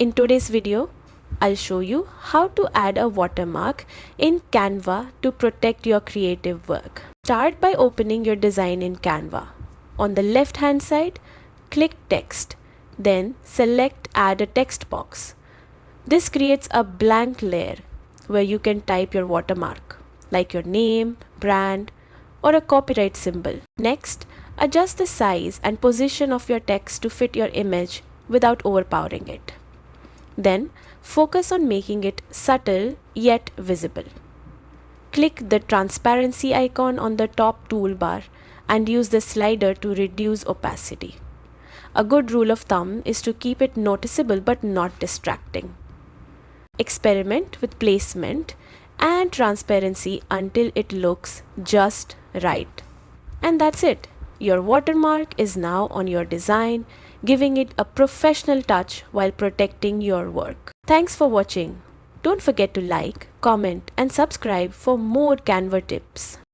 In today's video, I'll show you how to add a watermark in Canva to protect your creative work. Start by opening your design in Canva. On the left hand side, click text, then select add a text box. This creates a blank layer where you can type your watermark, like your name, brand, or a copyright symbol. Next, adjust the size and position of your text to fit your image without overpowering it. Then, focus on making it subtle yet visible. Click the transparency icon on the top toolbar and use the slider to reduce opacity. A good rule of thumb is to keep it noticeable but not distracting. Experiment with placement and transparency until it looks just right. And that's it. Your watermark is now on your design, giving it a professional touch while protecting your work. Thanks for watching. Don't forget to like, comment, and subscribe for more Canva tips.